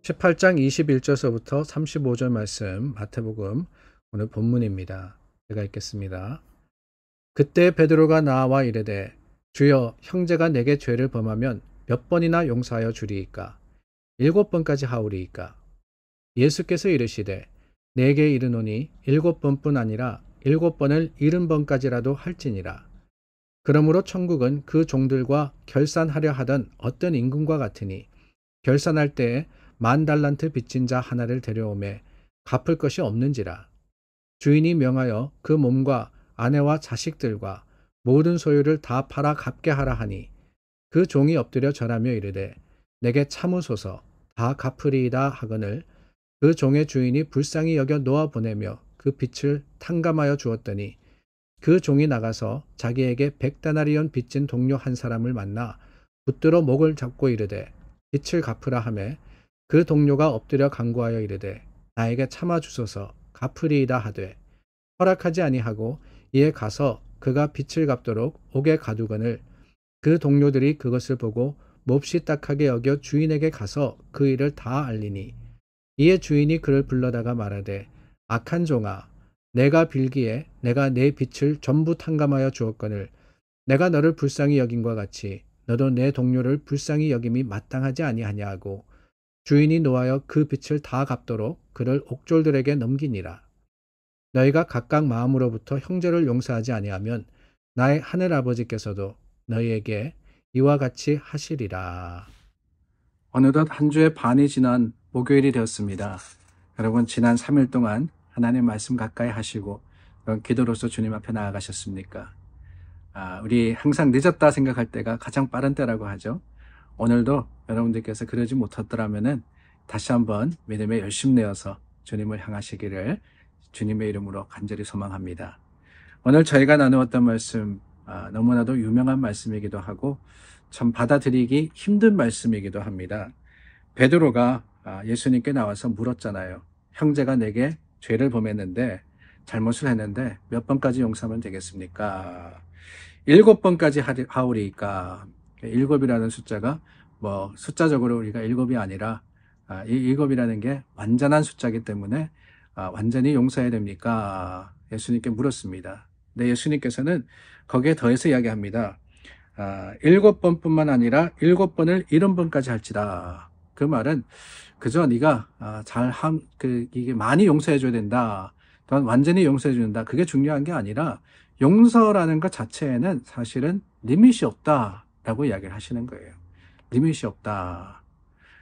18장 21절서부터 35절 말씀 마태복음 오늘 본문입니다. 제가 읽겠습니다. 그때 베드로가 나와 이르되 주여 형제가 내게 죄를 범하면 몇 번이나 용서하여 주리이까? 7번까지 하오리이까? 예수께서 이르시되 내게 이르노니 7번뿐 아니라 7번을 70번까지라도 할지니라. 그러므로 천국은 그 종들과 결산하려 하던 어떤 임금과 같으니 결산할 때에 10,000달란트 빚진 자 하나를 데려오매 갚을 것이 없는지라. 주인이 명하여 그 몸과 아내와 자식들과 모든 소유를 다 팔아 갚게 하라 하니 그 종이 엎드려 절하며 이르되 내게 참으소서 다 갚으리이다 하거늘 그 종의 주인이 불쌍히 여겨 놓아 보내며 그 빚을 탕감하여 주었더니 그 종이 나가서 자기에게 100데나리온 빚진 동료 한 사람을 만나 붙들어 목을 잡고 이르되 빚을 갚으라 하매 그 동료가 엎드려 간구하여 이르되 나에게 참아 주소서 갚으리이다 하되 허락하지 아니하고 이에 가서 그가 빚을 갚도록 옥에 가두거늘 그 동료들이 그것을 보고 몹시 딱하게 여겨 주인에게 가서 그 일을 다 알리니 이에 주인이 그를 불러다가 말하되 악한 종아 내가 빌기에 내가 내 빚을 전부 탕감하여 주었거늘 내가 너를 불쌍히 여김과 같이 너도 내 동료를 불쌍히 여김이 마땅하지 아니하냐 하고 주인이 노하여 그 빚을 다 갚도록 그를 옥졸들에게 넘기니라. 너희가 각각 마음으로부터 형제를 용서하지 아니하면 나의 하늘 아버지께서도 너희에게 이와 같이 하시리라. 어느덧 한 주의 반이 지난 목요일이 되었습니다. 여러분 지난 3일 동안 하나님 말씀 가까이 하시고 기도로서 주님 앞에 나아가셨습니까? 우리 항상 늦었다 생각할 때가 가장 빠른 때라고 하죠. 오늘도 여러분들께서 그러지 못했더라면은 다시 한번 믿음에 열심 내어서 주님을 향하시기를 주님의 이름으로 간절히 소망합니다. 오늘 저희가 나누었던 말씀 너무나도 유명한 말씀이기도 하고 참 받아들이기 힘든 말씀이기도 합니다. 베드로가 예수님께 나와서 물었잖아요. 형제가 내게 죄를 범했는데 잘못을 했는데 몇 번까지 용서하면 되겠습니까? 7번까지 하오리이까? 7이라는 숫자가 숫자적으로 우리가 7이 아니라 이 7이라는 게 완전한 숫자이기 때문에 완전히 용서해야 됩니까? 예수님께 물었습니다. 근데 예수님께서는 거기에 더해서 이야기합니다. 7번뿐만 아니라 7번을 70번까지 할지라. 그 말은 그저 네가 이게 많이 용서해 줘야 된다. 또한 완전히 용서해 준다. 그게 중요한 게 아니라 용서라는 것 자체에는 사실은 리밋이 없다라고 이야기를 하시는 거예요. 리밋이 없다.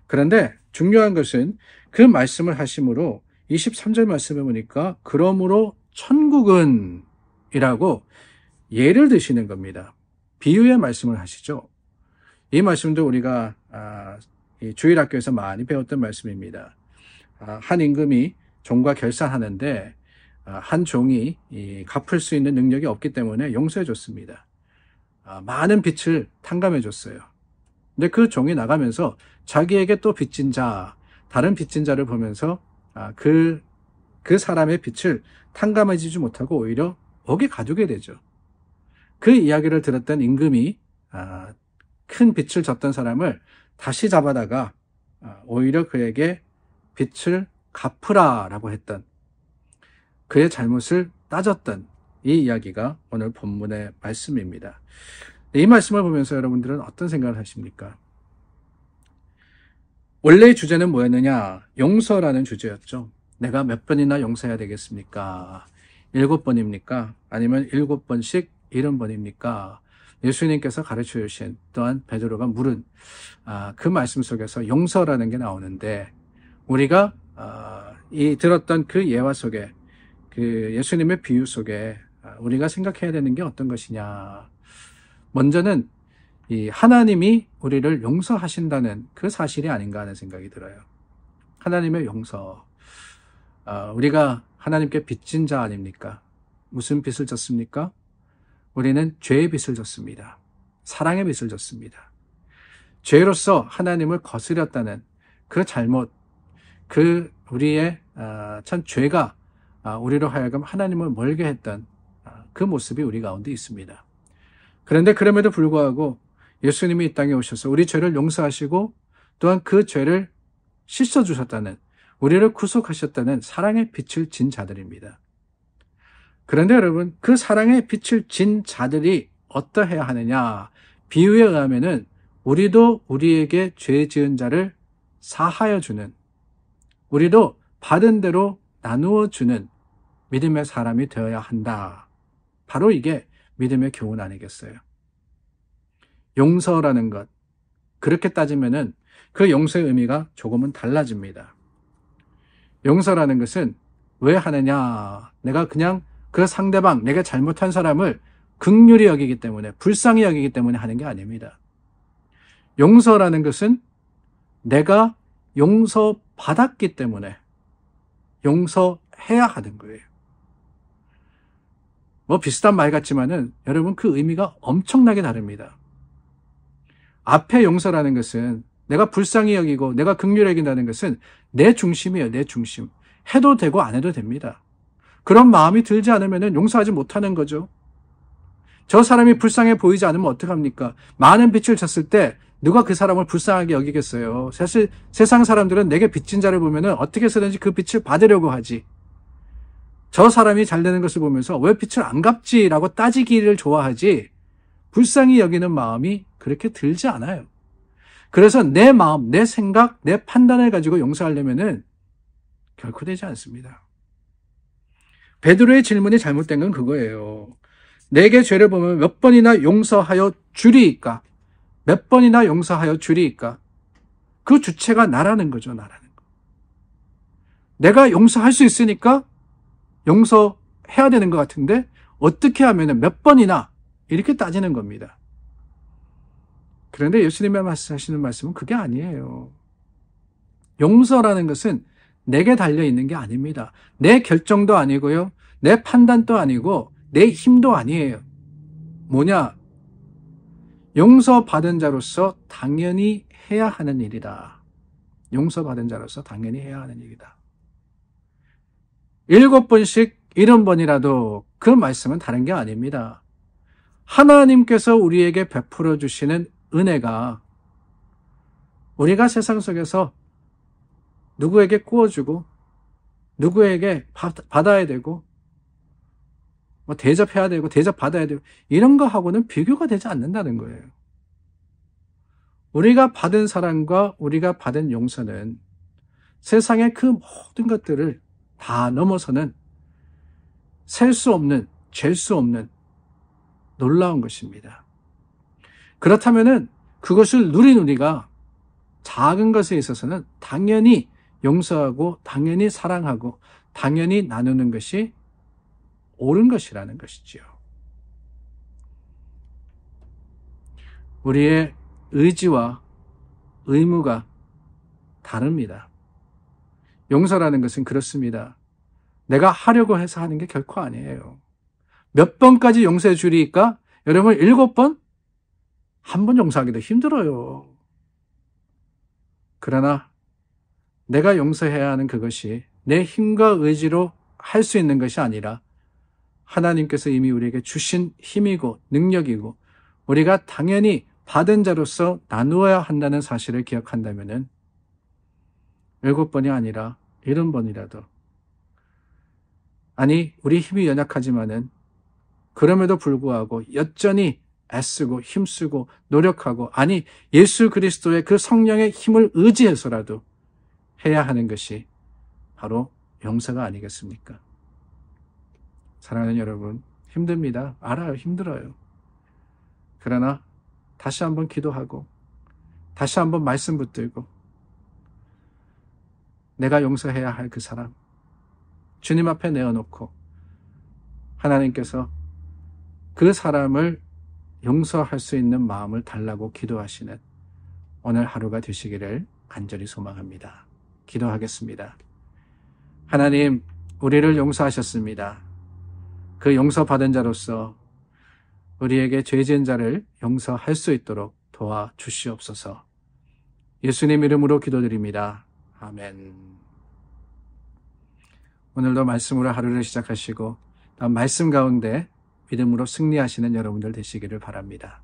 그런데 중요한 것은 그 말씀을 하심으로 23절 말씀에 보니까 그러므로 천국은 이라고 예를 드시는 겁니다. 비유의 말씀을 하시죠. 이 말씀도 우리가 이 주일학교에서 많이 배웠던 말씀입니다. 한 임금이 종과 결산하는데 한 종이 갚을 수 있는 능력이 없기 때문에 용서해 줬습니다. 많은 빚을 탕감해 줬어요. 근데 그 종이 나가면서 자기에게 또 빚진 자, 다른 빚진 자를 보면서 그 사람의 빚을 탕감해주지 못하고 오히려 옥에 가두게 되죠. 그 이야기를 들었던 임금이 큰 빚을 졌던 사람을 다시 잡아다가 오히려 그에게 빚을 갚으라라고 했던 그의 잘못을 따졌던 이 이야기가 오늘 본문의 말씀입니다. 이 말씀을 보면서 여러분들은 어떤 생각을 하십니까? 원래의 주제는 뭐였느냐? 용서라는 주제였죠. 내가 몇 번이나 용서해야 되겠습니까? 7번입니까? 아니면 7번씩 70번입니까? 예수님께서 가르쳐 주신 또한 베드로가 물은 그 말씀 속에서 용서라는 게 나오는데 우리가 이 들었던 그 예화 속에 그 예수님의 비유 속에 우리가 생각해야 되는 게 어떤 것이냐? 먼저는 이 하나님이 우리를 용서하신다는 그 사실이 아닌가 하는 생각이 들어요. 하나님의 용서. 우리가 하나님께 빚진 자 아닙니까? 무슨 빚을 졌습니까? 우리는 죄의 빚을 졌습니다. 사랑의 빚을 졌습니다. 죄로서 하나님을 거스렸다는 그 잘못, 그 우리의 참 죄가 우리로 하여금 하나님을 멀게 했던 그 모습이 우리 가운데 있습니다. 그런데 그럼에도 불구하고 예수님이 이 땅에 오셔서 우리 죄를 용서하시고 또한 그 죄를 씻어주셨다는, 우리를 구속하셨다는 사랑의 빛을 진 자들입니다. 그런데 여러분, 그 사랑의 빛을 진 자들이 어떠해야 하느냐? 비유에 의하면은 우리도 우리에게 죄 지은 자를 사하여 주는, 우리도 받은 대로 나누어 주는 믿음의 사람이 되어야 한다. 바로 이게 믿음의 교훈 아니겠어요? 용서라는 것, 그렇게 따지면은 그 용서의 의미가 조금은 달라집니다. 용서라는 것은 왜 하느냐? 내가 그냥 그 상대방, 내가 잘못한 사람을 긍휼히 여기기 때문에, 불쌍히 여기기 때문에 하는 게 아닙니다. 용서라는 것은 내가 용서받았기 때문에 용서해야 하는 거예요. 뭐 비슷한 말 같지만은 여러분, 그 의미가 엄청나게 다릅니다. 앞에 용서라는 것은 내가 불쌍히 여기고 내가 긍휼히 여긴다는 것은 내 중심이에요. 내 중심. 해도 되고 안 해도 됩니다. 그런 마음이 들지 않으면 용서하지 못하는 거죠. 저 사람이 불쌍해 보이지 않으면 어떡합니까? 많은 빛을 졌을 때 누가 그 사람을 불쌍하게 여기겠어요? 사실 세상 사람들은 내게 빚진 자를 보면 어떻게 해서든지 그 빛을 받으려고 하지. 저 사람이 잘 되는 것을 보면서 왜 빛을 안 갚지라고 따지기를 좋아하지, 불쌍히 여기는 마음이 그렇게 들지 않아요. 그래서 내 마음, 내 생각, 내 판단을 가지고 용서하려면은 결코 되지 않습니다. 베드로의 질문이 잘못된 건 그거예요. 내게 죄를 보면 몇 번이나 용서하여 주리이까? 몇 번이나 용서하여 주리이까? 그 주체가 나라는 거죠, 나라는 거. 내가 용서할 수 있으니까 용서해야 되는 것 같은데 어떻게 하면 몇 번이나 이렇게 따지는 겁니다. 그런데 예수님이 하시는 말씀은 그게 아니에요. 용서라는 것은 내게 달려있는 게 아닙니다. 내 결정도 아니고요. 내 판단도 아니고 내 힘도 아니에요. 뭐냐? 용서받은 자로서 당연히 해야 하는 일이다. 용서받은 자로서 당연히 해야 하는 일이다. 7번씩 70번이라도 그 말씀은 다른 게 아닙니다. 하나님께서 우리에게 베풀어 주시는 은혜가 우리가 세상 속에서 누구에게 구워주고 누구에게 받아야 되고 뭐 대접해야 되고 대접받아야 되고 이런 거하고는 비교가 되지 않는다는 거예요. 우리가 받은 사랑과 우리가 받은 용서는 세상의 그 모든 것들을 다 넘어서는 셀 수 없는, 잴 수 없는 놀라운 것입니다. 그렇다면은 그것을 누린 우리가 작은 것에 있어서는 당연히 용서하고 당연히 사랑하고 당연히 나누는 것이 옳은 것이라는 것이지요. 우리의 의지와 의무가 다릅니다. 용서라는 것은 그렇습니다. 내가 하려고 해서 하는 게 결코 아니에요. 몇 번까지 용서해 주리까? 여러분 7번? 한 번 용서하기도 힘들어요. 그러나 내가 용서해야 하는 그것이 내 힘과 의지로 할 수 있는 것이 아니라 하나님께서 이미 우리에게 주신 힘이고 능력이고 우리가 당연히 받은 자로서 나누어야 한다는 사실을 기억한다면 7번이 아니라 70번이라도, 아니 우리 힘이 연약하지만은 그럼에도 불구하고 여전히 애쓰고 힘쓰고 노력하고, 아니 예수 그리스도의 그 성령의 힘을 의지해서라도 해야 하는 것이 바로 용서가 아니겠습니까? 사랑하는 여러분, 힘듭니다. 알아요. 힘들어요. 그러나 다시 한번 기도하고 다시 한번 말씀 붙들고 내가 용서해야 할 그 사람 주님 앞에 내어놓고 하나님께서 그 사람을 용서할 수 있는 마음을 달라고 기도하시는 오늘 하루가 되시기를 간절히 소망합니다. 기도하겠습니다. 하나님, 우리를 용서하셨습니다. 그 용서받은 자로서 우리에게 죄 지은 자를 용서할 수 있도록 도와주시옵소서. 예수님 이름으로 기도드립니다. 아멘. 오늘도 말씀으로 하루를 시작하시고 말씀 가운데 믿음으로 승리하시는 여러분들 되시기를 바랍니다.